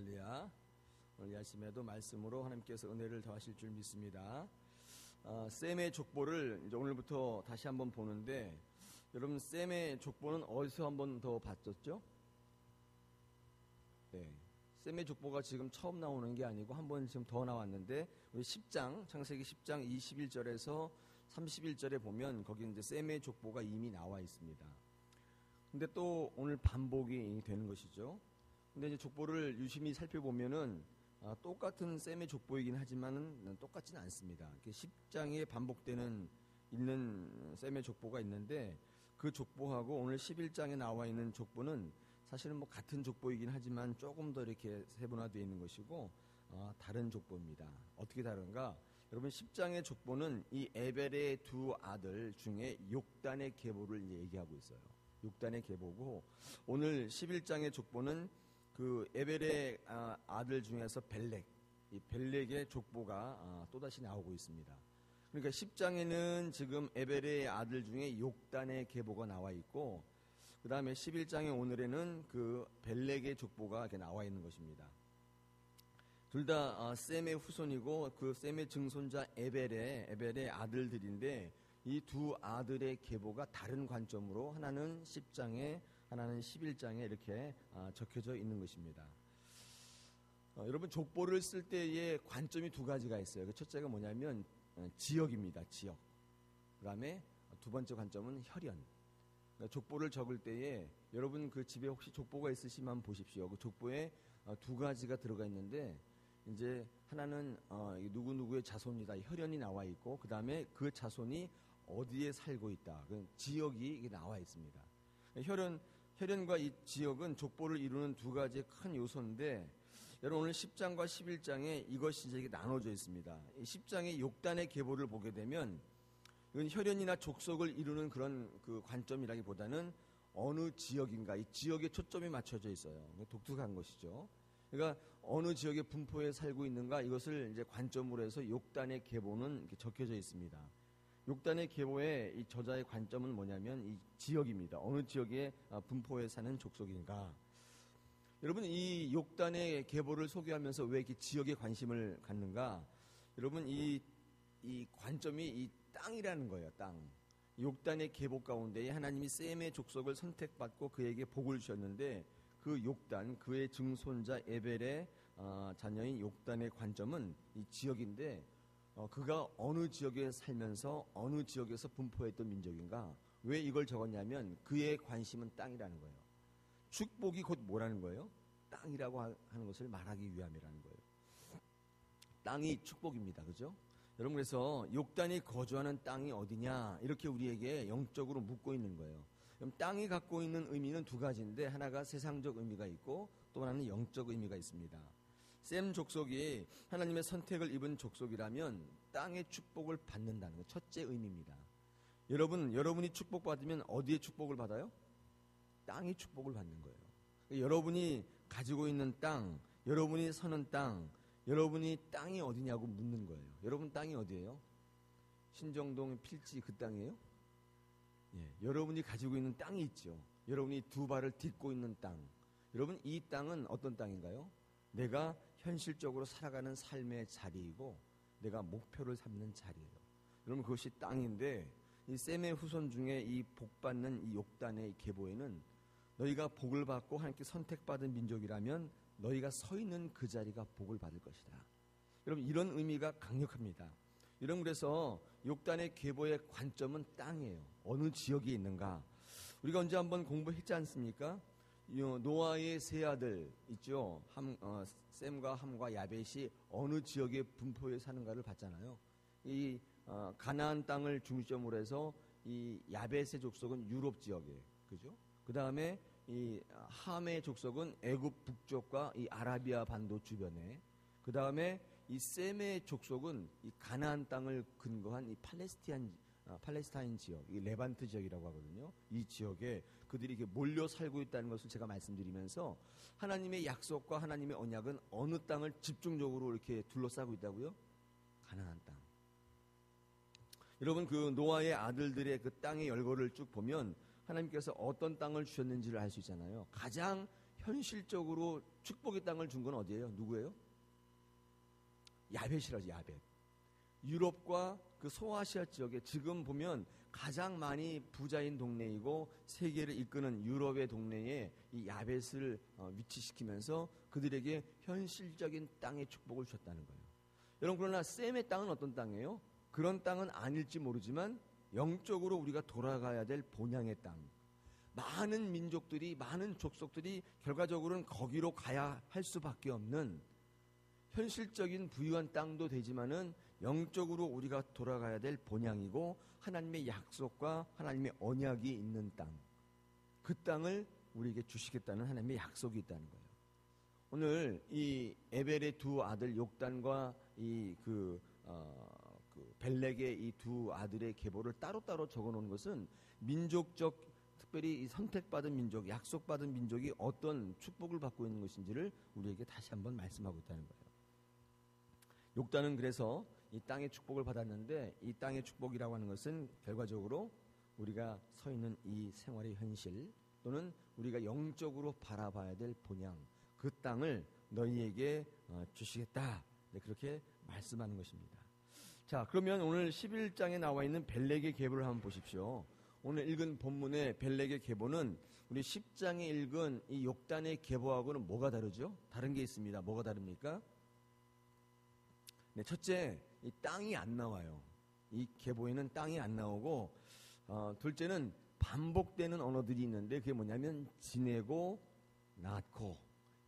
할렐루야. 오늘 이 아침에도 말씀으로 하나님께서 은혜를 더하실 줄 믿습니다. 셈의 족보를 이제 오늘부터 다시 한번 보는데, 여러분 셈의 족보는 어디서 한번 더 봤었죠? 네. 셈의 족보가 지금 처음 나오는 게 아니고 한 번 지금 더 나왔는데, 우리 10장, 창세기 10장 21절에서 31절에 보면 거기 이제 셈의 족보가 이미 나와 있습니다. 근데 또 오늘 반복이 되는 것이죠. 근데 이제 족보를 유심히 살펴보면은 똑같은 셈의 족보이긴 하지만은 똑같지는 않습니다. 10장에 반복되는 있는 셈의 족보가 있는데, 그 족보하고 오늘 11장에 나와 있는 족보는 사실은 뭐 같은 족보이긴 하지만 조금 더 이렇게 세분화되어 있는 것이고 다른 족보입니다. 어떻게 다른가? 여러분 10장의 족보는 이 에벨의 두 아들 중에 욕단의 계보를 얘기하고 있어요. 욕단의 계보고, 오늘 11장의 족보는 그 에벨의 아들 중에서 벨렉, 이 벨렉의 족보가 또다시 나오고 있습니다. 그러니까 10장에는 지금 에벨의 아들 중에 욕단의 계보가 나와 있고, 그 다음에 11장의 오늘에는 그 벨렉의 족보가 이렇게 나와 있는 것입니다. 둘 다 셈의 후손이고 그 셈의 증손자 에벨의 아들들인데, 이 두 아들의 계보가 다른 관점으로 하나는 10장에 하나는 11장에 이렇게 적혀져 있는 것입니다. 여러분 족보를 쓸 때의 관점이 두 가지가 있어요. 그 첫째가 뭐냐면 지역입니다. 지역. 그 다음에 두 번째 관점은 혈연. 그러니까 족보를 적을 때에 여러분 그 집에 혹시 족보가 있으시면 보십시오. 그 족보에 두 가지가 들어가 있는데, 이제 하나는 누구누구의 자손이다, 혈연이 나와 있고, 그 다음에 그 자손이 어디에 살고 있다, 그 지역이 나와 있습니다. 혈연과 이 지역은 족보를 이루는 두 가지의 큰 요소인데, 여러분 오늘 10장과 11장에 이것이 이제 나눠져 있습니다. 10장의 욕단의 계보를 보게 되면 이건 혈연이나 족속을 이루는 그런 그 관점이라기보다는 어느 지역인가, 이 지역에 초점이 맞춰져 있어요. 독특한 것이죠. 그러니까 어느 지역의 분포에 살고 있는가, 이것을 이제 관점으로 해서 욕단의 계보는 이렇게 적혀져 있습니다. 욕단의 계보의 이 저자의 관점은 뭐냐면 이 지역입니다. 어느 지역의 분포에 사는 족속인가. 여러분 이 욕단의 계보를 소개하면서 왜 이렇게 지역에 관심을 갖는가? 여러분 이 관점이 이 땅이라는 거예요. 땅. 욕단의 계보 가운데 하나님이 셈의 족속을 선택받고 그에게 복을 주셨는데, 그 욕단, 그의 증손자 에벨의 자녀인 욕단의 관점은 이 지역인데, 그가 어느 지역에 살면서 어느 지역에서 분포했던 민족인가. 왜 이걸 적었냐면 그의 관심은 땅이라는 거예요. 축복이 곧 뭐라는 거예요? 땅이라고 하는 것을 말하기 위함이라는 거예요. 땅이 축복입니다. 그죠? 여러분 그래서 욕단이 거주하는 땅이 어디냐, 이렇게 우리에게 영적으로 묻고 있는 거예요. 그럼 땅이 갖고 있는 의미는 두 가지인데, 하나가 세상적 의미가 있고 또 하나는 영적 의미가 있습니다. 셈 족속이 하나님의 선택을 입은 족속이라면 땅의 축복을 받는다는 것, 첫째 의미입니다. 여러분이 축복받으면 어디에 축복을 받아요? 땅의 축복을 받는 거예요. 여러분이 가지고 있는 땅, 여러분이 서는 땅, 여러분이 땅이 어디냐고 묻는 거예요. 여러분 땅이 어디예요? 신정동 필지 그 땅이에요? 예, 여러분이 가지고 있는 땅이 있죠. 여러분이 두 발을 딛고 있는 땅. 여러분 이 땅은 어떤 땅인가요? 내가 현실적으로 살아가는 삶의 자리이고 내가 목표를 삼는 자리예요. 여러분 그것이 땅인데, 이 셈의 후손 중에 이 복받는 이 욕단의 계보에는 너희가 복을 받고 하나님께 선택받은 민족이라면 너희가 서 있는 그 자리가 복을 받을 것이다. 여러분 이런 의미가 강력합니다. 여러분 그래서 욕단의 계보의 관점은 땅이에요. 어느 지역에 있는가. 우리가 언제 한번 공부했지 않습니까? 노아의 세 아들 있죠. 셈과 함과 야벳이 어느 지역의 분포에 사는가를 봤잖아요. 이 가나안 땅을 중심으로 해서 이 야벳의 족속은 유럽 지역에, 그죠? 그 다음에 이 함의 족속은 애굽 북쪽과 이 아라비아 반도 주변에, 그 다음에 이 셈의 족속은 이 가나안 땅을 근거한 이 팔레스타인 지역, 이 레반트 지역이라고 하거든요. 이 지역에 그들이 이렇게 몰려 살고 있다는 것을 제가 말씀드리면서, 하나님의 약속과 하나님의 언약은 어느 땅을 집중적으로 이렇게 둘러싸고 있다고요? 가나안 땅. 여러분 그 노아의 아들들의 그 땅의 열거를 쭉 보면 하나님께서 어떤 땅을 주셨는지를 알 수 있잖아요. 가장 현실적으로 축복의 땅을 준 건 어디예요? 누구예요? 야벳이라죠. 야벳. 유럽과 그 소아시아 지역에 지금 보면 가장 많이 부자인 동네이고 세계를 이끄는 유럽의 동네에 이 야벳을 위치시키면서 그들에게 현실적인 땅의 축복을 주셨다는 거예요. 여러분, 그러나 셈의 땅은 어떤 땅이에요? 그런 땅은 아닐지 모르지만 영적으로 우리가 돌아가야 될 본향의 땅, 많은 민족들이, 많은 족속들이 결과적으로는 거기로 가야 할 수밖에 없는 현실적인 부유한 땅도 되지만은 영적으로 우리가 돌아가야 될 본향이고 하나님의 약속과 하나님의 언약이 있는 땅, 그 땅을 우리에게 주시겠다는 하나님의 약속이 있다는 거예요. 오늘 이 에벨의 두 아들 욕단과 그 벨렉의 이 두 아들의 계보를 따로따로 적어놓은 것은 민족적, 특별히 이 선택받은 민족, 약속받은 민족이 어떤 축복을 받고 있는 것인지를 우리에게 다시 한번 말씀하고 있다는 거예요. 욕단은 그래서 이 땅의 축복을 받았는데, 이 땅의 축복이라고 하는 것은 결과적으로 우리가 서 있는 이 생활의 현실 또는 우리가 영적으로 바라봐야 될 본향, 그 땅을 너희에게 주시겠다, 그렇게 말씀하는 것입니다. 자, 그러면 오늘 11장에 나와 있는 벨렉의 계보를 한번 보십시오. 오늘 읽은 본문의 벨렉의 계보는 우리 10장에 읽은 이 욕단의 계보하고는 뭐가 다르죠? 다른 게 있습니다. 뭐가 다릅니까? 네, 첫째, 이 땅이 안 나와요. 이 계보에는 땅이 안 나오고, 둘째는 반복되는 언어들이 있는데 그게 뭐냐면 지내고 낳고,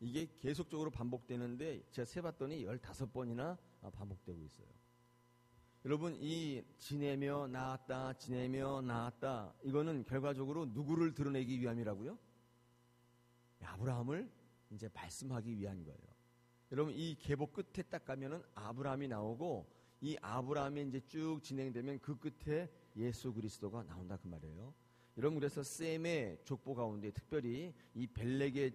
이게 계속적으로 반복되는데 제가 세봤더니 15번이나 반복되고 있어요. 여러분, 이 지내며 낳았다, 지내며 낳았다, 이거는 결과적으로 누구를 드러내기 위함이라고요? 아브라함을 이제 말씀하기 위한 거예요. 여러분, 이 계보 끝에 딱 가면은 아브라함이 나오고, 이 아브라함이 이제 쭉 진행되면 그 끝에 예수 그리스도가 나온다, 그 말이에요. 여러분, 그래서 셈의 족보 가운데, 특별히 이 벨렉의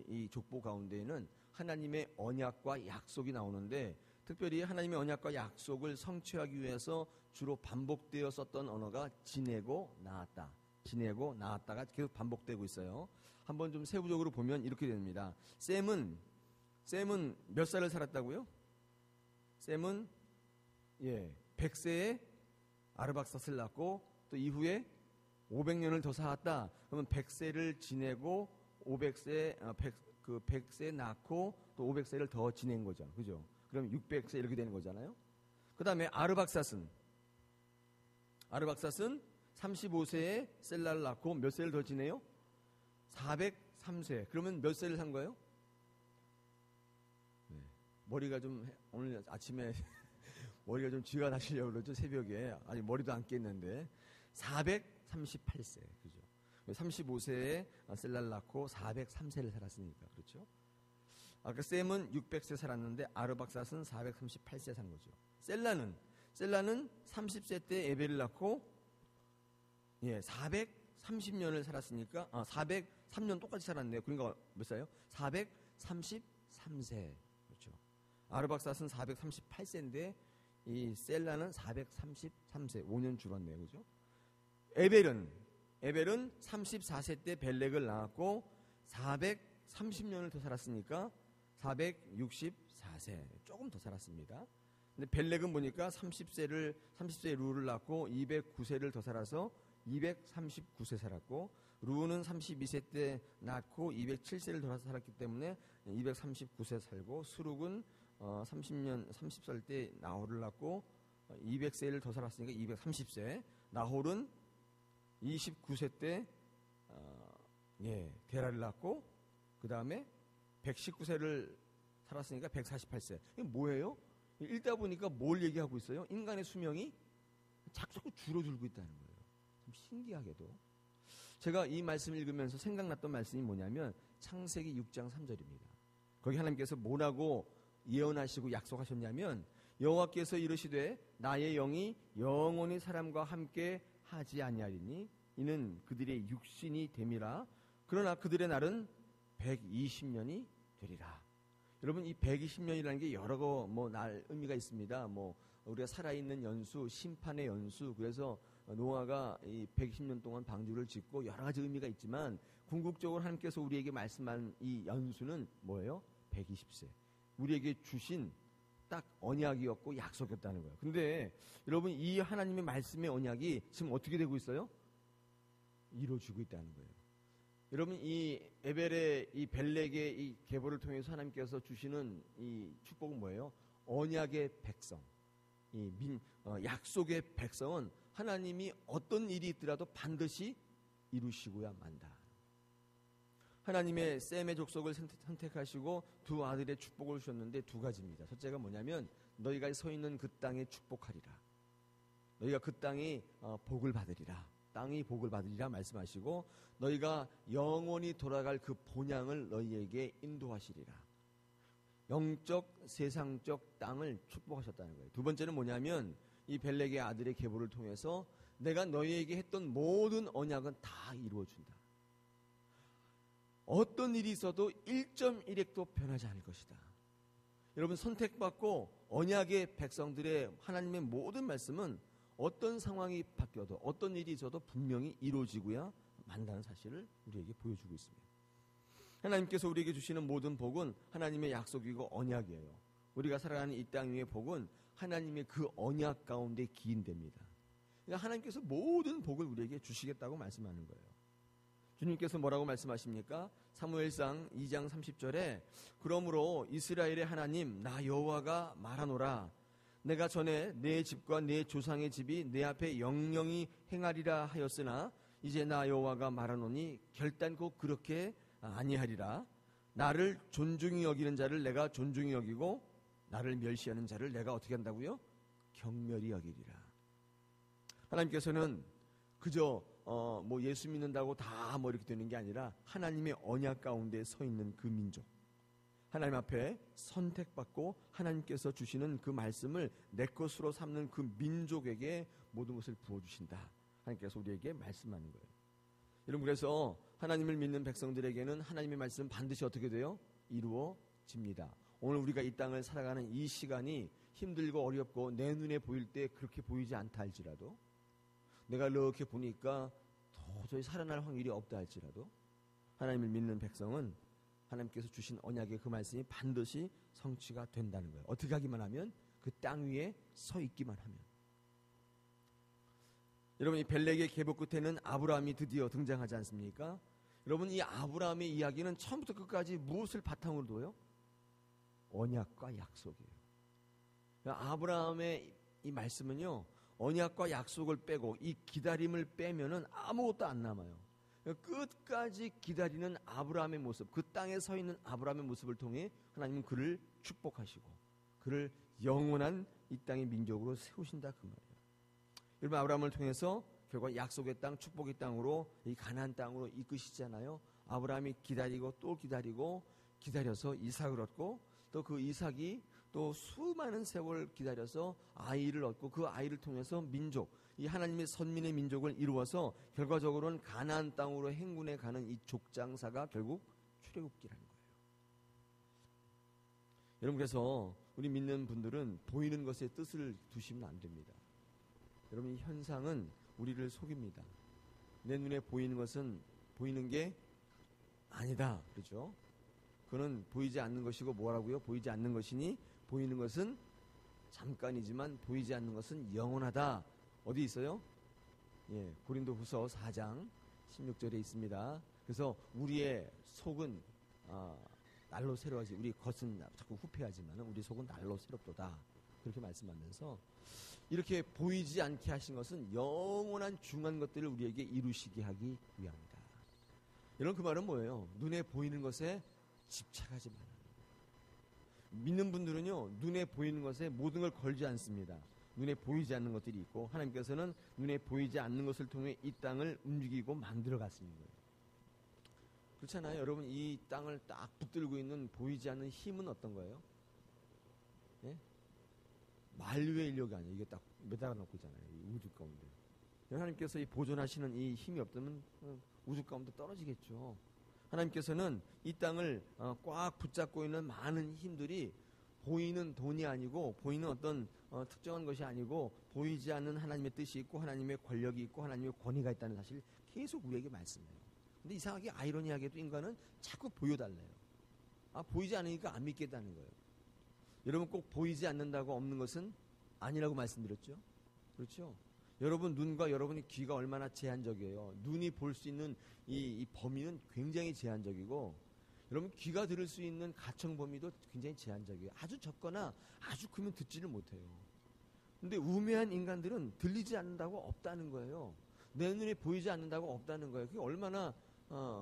이 족보 가운데에는 하나님의 언약과 약속이 나오는데, 특별히 하나님의 언약과 약속을 성취하기 위해서 주로 반복되어 썼던 언어가 지내고 낳았다, 지내고 낳았다가 계속 반복되고 있어요. 한번 좀 세부적으로 보면 이렇게 됩니다. 셈은 몇 살을 살았다고요? 셈은 100세에 아르박삿을 낳고 또 이후에 500년을 더 살았다. 그러면 100세를 지내고 100세 낳고 또 500세를 더 지낸 거죠. 그죠? 그럼 600세 이렇게 되는 거잖아요. 그 다음에 아르박삿은 35세에 셀라를 낳고 몇 세를 더 지내요? 403세. 그러면 몇 세를 산 거예요? 머리가 좀, 오늘 아침에 머리가 좀 쥐가 나시려고 그러죠. 새벽에. 아니, 머리도 안 깼는데 438세. 그죠? 35세에 셀라를 낳고 403세를 살았으니까. 그렇죠? 아까 셈은 600세 살았는데 아르박삿은 438세 산 거죠. 셀라는 30세 때 에벨을 낳고 430년을 살았으니까 403년 똑같이 살았네요. 그러니까 몇 살이요? 433세. 그렇죠. 아르박삿은 438세인데 이 셀라는 433세, 5년 줄었네요. 그죠? 에벨은 34세 때 벨렉을 낳았고 430년을 더 살았으니까 464세, 조금 더 살았습니다. 근데 벨렉은 보니까 30세 루를 낳고 209세를 더 살아서 239세 살았고, 루는 32세 때 낳고 207세를 더 살았기 때문에 239세 살고, 수룩은 30살 때 나홀을 낳고 200세를 더 살았으니까 230세, 나홀은 29세 때 데라를 낳고 그 다음에 119세를 살았으니까 148세. 이게 뭐예요? 읽다 보니까 뭘 얘기하고 있어요? 인간의 수명이 자꾸 줄어들고 있다는 거예요. 좀 신기하게도. 제가 이 말씀을 읽으면서 생각났던 말씀이 뭐냐면 창세기 6장 3절입니다. 거기 하나님께서 뭐라고 예언하시고 약속하셨냐면, 여호와께서 이르시되 나의 영이 영원히 사람과 함께 하지 아니하리니 이는 그들의 육신이 됨이라. 그러나 그들의 날은 120년이 되리라. 여러분, 이 120년이라는 게 여러 날 의미가 있습니다. 우리가 살아있는 연수, 심판의 연수, 그래서 노아가 이 110년 동안 방주를 짓고 여러 가지 의미가 있지만 궁극적으로 하나님께서 우리에게 말씀한 이 연수는 뭐예요? 120세. 우리에게 주신 딱 언약이었고 약속이었다는 거예요. 근데 여러분 이 하나님의 말씀의 언약이 지금 어떻게 되고 있어요? 이루어지고 있다는 거예요. 여러분 이 에벨의 이 벨렉의 이 계보를 통해서 하나님께서 주시는 이 축복은 뭐예요? 언약의 백성, 약속의 백성은 하나님이 어떤 일이 있더라도 반드시 이루시고야 만다. 하나님의 셈의 족속을 선택하시고 두 아들의 축복을 주셨는데 두 가지입니다. 첫째가 뭐냐면 너희가 서 있는 그 땅에 축복하리라. 너희가 그 땅이 복을 받으리라. 땅이 복을 받으리라 말씀하시고 너희가 영원히 돌아갈 그 본향을 너희에게 인도하시리라. 영적 세상적 땅을 축복하셨다는 거예요. 두 번째는 뭐냐면 이 벨렉의 아들의 계보를 통해서 내가 너희에게 했던 모든 언약은 다 이루어준다. 어떤 일이 있어도 1.1핵도 변하지 않을 것이다. 여러분 선택받고 언약의 백성들의 하나님의 모든 말씀은 어떤 상황이 바뀌어도 어떤 일이 있어도 분명히 이루어지고야 만다는 사실을 우리에게 보여주고 있습니다. 하나님께서 우리에게 주시는 모든 복은 하나님의 약속이고 언약이에요. 우리가 살아가는 이 땅 위의 복은 하나님의 그 언약 가운데 기인됩니다. 그러니까 하나님께서 모든 복을 우리에게 주시겠다고 말씀하는 거예요. 주님께서 뭐라고 말씀하십니까? 사무엘상 2장 30절에 그러므로 이스라엘의 하나님 나 여호와가 말하노라 내가 전에 내 집과 내 조상의 집이 내 앞에 영영히 행하리라 하였으나 이제 나 여호와가 말하노니 결단코 그렇게 아니하리라. 나를 존중히 여기는 자를 내가 존중히 여기고 나를 멸시하는 자를 내가 어떻게 한다고요? 경멸히 여기리라. 하나님께서는 그저 뭐 예수 믿는다고 다 뭐 이렇게 되는 게 아니라 하나님의 언약 가운데 서 있는 그 민족, 하나님 앞에 선택받고 하나님께서 주시는 그 말씀을 내 것으로 삼는 그 민족에게 모든 것을 부어주신다. 하나님께서 우리에게 말씀하는 거예요. 여러분 그래서 하나님을 믿는 백성들에게는 하나님의 말씀은 반드시 어떻게 돼요? 이루어집니다. 오늘 우리가 이 땅을 살아가는 이 시간이 힘들고 어렵고 내 눈에 보일 때 그렇게 보이지 않다 할지라도 내가 이렇게 보니까 도저히 살아날 확률이 없다 할지라도 하나님을 믿는 백성은 하나님께서 주신 언약의 그 말씀이 반드시 성취가 된다는 거예요. 어떻게 하기만 하면 그 땅 위에 서 있기만 하면. 여러분 이 벨렉의 계보 끝에는 아브라함이 드디어 등장하지 않습니까? 여러분 이 아브라함의 이야기는 처음부터 끝까지 무엇을 바탕으로 둬요? 언약과 약속이에요. 아브라함의 이 말씀은요 언약과 약속을 빼고 이 기다림을 빼면은 아무것도 안 남아요. 끝까지 기다리는 아브라함의 모습, 그 땅에 서 있는 아브라함의 모습을 통해 하나님은 그를 축복하시고 그를 영원한 이 땅의 민족으로 세우신다 그 말이에요. 여러분 아브라함을 통해서 결국 약속의 땅, 축복의 땅으로 이 가나안 땅으로 이끄시잖아요. 아브라함이 기다리고 또 기다리고 기다려서 이삭을 얻고 또 그 이삭이 또 수많은 세월 기다려서 아이를 얻고 그 아이를 통해서 민족, 이 하나님의 선민의 민족을 이루어서 결과적으로는 가나안 땅으로 행군해 가는 이 족장사가 결국 출애굽기라는 거예요. 여러분 그래서 우리 믿는 분들은 보이는 것에 뜻을 두시면 안 됩니다. 여러분 이 현상은 우리를 속입니다. 내 눈에 보이는 것은 보이는 게 아니다. 그렇죠? 그는 보이지 않는 것이고 뭐라고요? 보이지 않는 것이니 보이는 것은 잠깐이지만 보이지 않는 것은 영원하다. 어디 있어요? 예, 고린도후서 4장 16절에 있습니다. 그래서 우리의 속은 날로 새로워지 우리 겉은 자꾸 후패하지만 우리 속은 날로 새롭도다. 그렇게 말씀하면서 이렇게 보이지 않게 하신 것은 영원한 중요한 것들을 우리에게 이루시게 하기 위함이다. 이런 그 말은 뭐예요? 눈에 보이는 것에 집착하지 말아요. 믿는 분들은요 눈에 보이는 것에 모든 걸 걸지 않습니다. 눈에 보이지 않는 것들이 있고 하나님께서는 눈에 보이지 않는 것을 통해 이 땅을 움직이고 만들어 갔습니다. 그렇잖아요. 여러분 이 땅을 딱 붙들고 있는 보이지 않는 힘은 어떤 거예요? 예? 만류의 인력이 아니에요. 이게 딱 매달아 놓고 있잖아요. 이 우주 가운데. 하나님께서 이 보존하시는 이 힘이 없다면 우주 가운데 떨어지겠죠. 하나님께서는 이 땅을 꽉 붙잡고 있는 많은 힘들이 보이는 돈이 아니고 보이는 어떤 특정한 것이 아니고 보이지 않는 하나님의 뜻이 있고 하나님의 권력이 있고 하나님의 권위가 있다는 사실 계속 우리에게 말씀해요. 근데 이상하게 아이러니하게도 인간은 자꾸 보여달래요. 보이지 않으니까 안 믿겠다는 거예요. 여러분 꼭 보이지 않는다고 없는 것은 아니라고 말씀드렸죠. 그렇죠? 여러분 눈과 여러분의 귀가 얼마나 제한적이에요. 눈이 볼 수 있는 이 범위는 굉장히 제한적이고 여러분 귀가 들을 수 있는 가청 범위도 굉장히 제한적이에요. 아주 적거나 아주 크면 듣지를 못해요. 근데 우매한 인간들은 들리지 않는다고 없다는 거예요. 내 눈에 보이지 않는다고 없다는 거예요. 그게 얼마나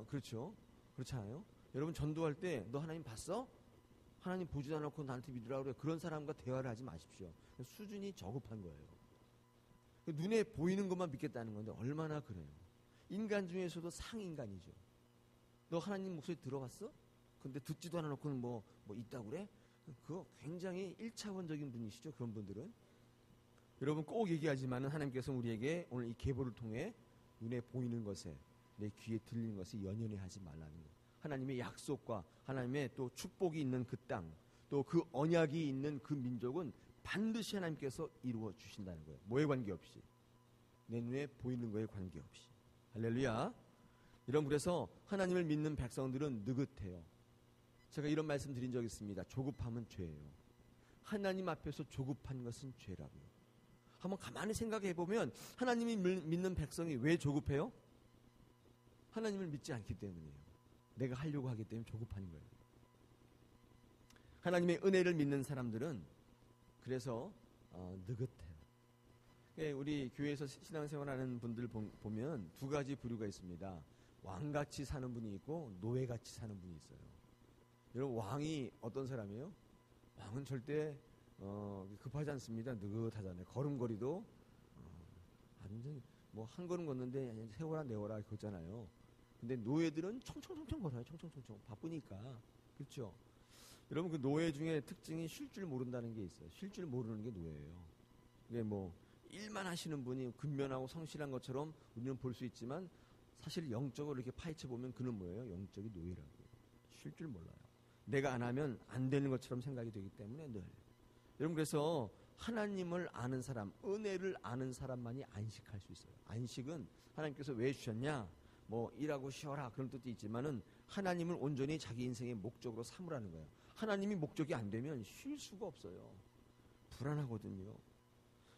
그렇죠? 그렇지 않아요? 여러분 전도할 때 너 하나님 봤어? 하나님 보지도 않고 나한테 믿으라고 그래. 그런 사람과 대화를 하지 마십시오. 수준이 저급한 거예요. 눈에 보이는 것만 믿겠다는 건데 얼마나 그래요. 인간 중에서도 상인간이죠. 너 하나님 목소리 들어봤어? 근데 듣지도 않아놓고는 뭐 있다고 그래? 그거 굉장히 1차원적인 분이시죠. 그런 분들은. 여러분 꼭 얘기하지만은 하나님께서 우리에게 오늘 이 계보를 통해 눈에 보이는 것에 내 귀에 들리는 것에 연연해 하지 말라는 거예요. 하나님의 약속과 하나님의 또 축복이 있는 그 땅, 또 그 언약이 있는 그 민족은 반드시 하나님께서 이루어 주신다는 거예요. 뭐에 관계없이. 내 눈에 보이는 거에 관계없이. 할렐루야. 여러분 그래서 하나님을 믿는 백성들은 느긋해요. 제가 이런 말씀 드린 적 있습니다. 조급함은 죄예요. 하나님 앞에서 조급한 것은 죄라고요. 한번 가만히 생각해 보면 하나님이 믿는 백성이 왜 조급해요? 하나님을 믿지 않기 때문이에요. 내가 하려고 하기 때문에 조급한 거예요. 하나님의 은혜를 믿는 사람들은 그래서 느긋해요. 우리 교회에서 신앙생활하는 분들 보면 두 가지 부류가 있습니다. 왕같이 사는 분이 있고 노예같이 사는 분이 있어요. 여러분 왕이 어떤 사람이에요? 왕은 절대 급하지 않습니다. 느긋하잖아요. 걸음걸이도 완전 뭐 한 걸음 걷는데 세워라 내워라 그러잖아요. 근데 노예들은 총총총총 걸어요. 총총총총 바쁘니까. 그렇죠? 여러분 그 노예 중에 특징이 쉴 줄 모른다는 게 있어요. 쉴 줄 모르는 게 노예예요. 이게 뭐 일만 하시는 분이 근면하고 성실한 것처럼 우리는 볼 수 있지만 사실 영적으로 이렇게 파헤쳐 보면 그는 뭐예요? 영적인 노예라고요. 쉴 줄 몰라요. 내가 안 하면 안 되는 것처럼 생각이 되기 때문에 늘. 여러분 그래서 하나님을 아는 사람, 은혜를 아는 사람만이 안식할 수 있어요. 안식은 하나님께서 왜 주셨냐? 뭐 일하고 쉬어라 그런 뜻도 있지만은 하나님을 온전히 자기 인생의 목적으로 삼으라는 거예요. 하나님이 목적이 안 되면 쉴 수가 없어요. 불안하거든요.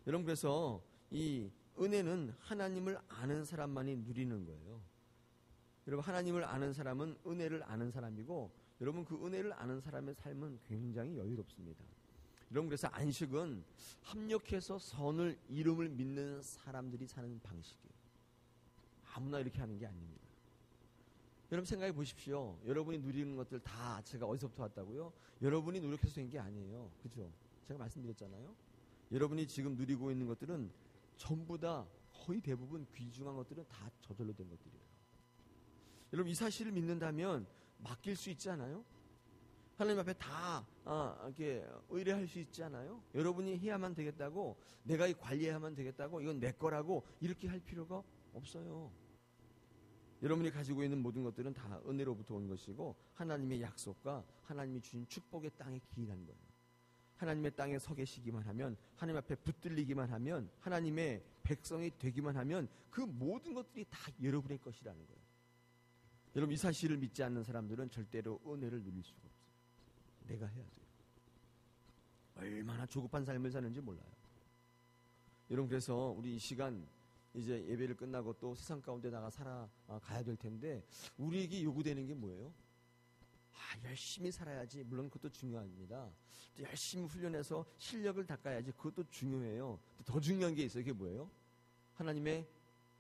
여러분 그래서 이 은혜는 하나님을 아는 사람만이 누리는 거예요. 여러분 하나님을 아는 사람은 은혜를 아는 사람이고 여러분 그 은혜를 아는 사람의 삶은 굉장히 여유롭습니다. 여러분 그래서 안식은 합력해서 선을 이름을 믿는 사람들이 사는 방식이에요. 아무나 이렇게 하는 게 아닙니다. 여러분 생각해 보십시오. 여러분이 누리는 것들 다 제가 어디서부터 왔다고요? 여러분이 노력해서 된 게 아니에요. 그죠? 제가 말씀드렸잖아요. 여러분이 지금 누리고 있는 것들은 전부 다 거의 대부분 귀중한 것들은 다 저절로 된 것들이에요. 여러분 이 사실을 믿는다면 맡길 수 있지 않아요? 하나님 앞에 다 이렇게 의뢰할 수 있지 않아요? 여러분이 해야만 되겠다고 내가 관리해야만 되겠다고 이건 내 거라고 이렇게 할 필요가 없어요. 여러분이 가지고 있는 모든 것들은 다 은혜로부터 온 것이고 하나님의 약속과 하나님이 주신 축복의 땅에 기인한 거예요. 하나님의 땅에 서 계시기만 하면 하나님 앞에 붙들리기만 하면 하나님의 백성이 되기만 하면 그 모든 것들이 다 여러분의 것이라는 거예요. 여러분 이 사실을 믿지 않는 사람들은 절대로 은혜를 누릴 수가 없어요. 내가 해야 돼요. 얼마나 조급한 삶을 사는지 몰라요. 여러분 그래서 우리 이 시간 이제 예배를 끝나고 또 세상 가운데 나가 살아가야 될 텐데 우리에게 요구되는 게 뭐예요? 열심히 살아야지. 물론 그것도 중요합니다. 또 열심히 훈련해서 실력을 닦아야지. 그것도 중요해요. 더 중요한 게 있어요. 그게 뭐예요? 하나님의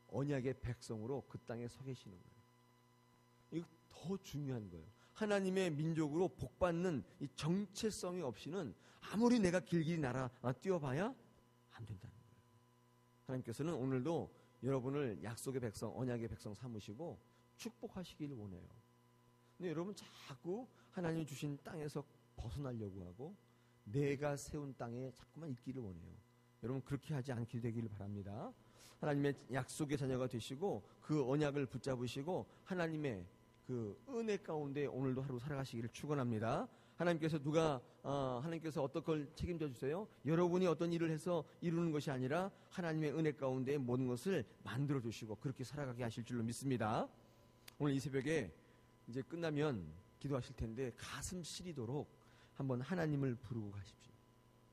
언약의 백성으로 그 땅에 서 계시는 거예요. 이거 더 중요한 거예요. 하나님의 민족으로 복받는 이 정체성이 없이는 아무리 내가 길길이 뛰어봐야 안 된다는 거예요. 하나님께서는 오늘도 여러분을 약속의 백성, 언약의 백성 삼으시고 축복하시길 원해요. 근데 여러분 자꾸 하나님이 주신 땅에서 벗어나려고 하고 내가 세운 땅에 자꾸만 있기를 원해요. 여러분 그렇게 하지 않게 되기를 바랍니다. 하나님의 약속의 자녀가 되시고 그 언약을 붙잡으시고 하나님의 그 은혜 가운데 오늘도 하루 살아가시기를 축원합니다. 하나님께서 하나님께서 어떤 걸 책임져 주세요? 여러분이 어떤 일을 해서 이루는 것이 아니라 하나님의 은혜 가운데 모든 것을 만들어 주시고 그렇게 살아가게 하실 줄로 믿습니다. 오늘 이 새벽에 이제 끝나면 기도하실 텐데 가슴 시리도록 한번 하나님을 부르고 가십시오.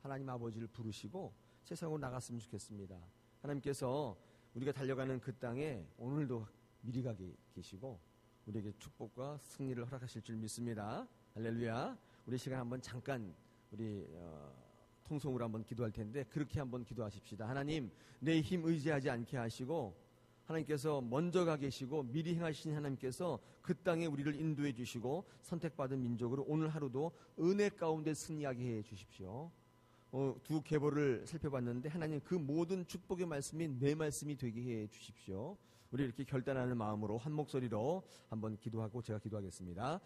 하나님 아버지를 부르시고 세상으로 나갔으면 좋겠습니다. 하나님께서 우리가 달려가는 그 땅에 오늘도 미리 가게 계시고 우리에게 축복과 승리를 허락하실 줄 믿습니다. 할렐루야. 우리 시간 한번 잠깐 우리 통성으로 한번 기도할 텐데 그렇게 한번 기도하십시다. 하나님, 내 힘 의지하지 않게 하시고 하나님께서 먼저 가 계시고 미리 행하신 하나님께서 그 땅에 우리를 인도해 주시고 선택받은 민족으로 오늘 하루도 은혜 가운데 승리하게 해 주십시오. 두 계보를 살펴봤는데 하나님 그 모든 축복의 말씀이 내 말씀이 되게 해 주십시오. 우리 이렇게 결단하는 마음으로 한 목소리로 한번 기도하고 제가 기도하겠습니다.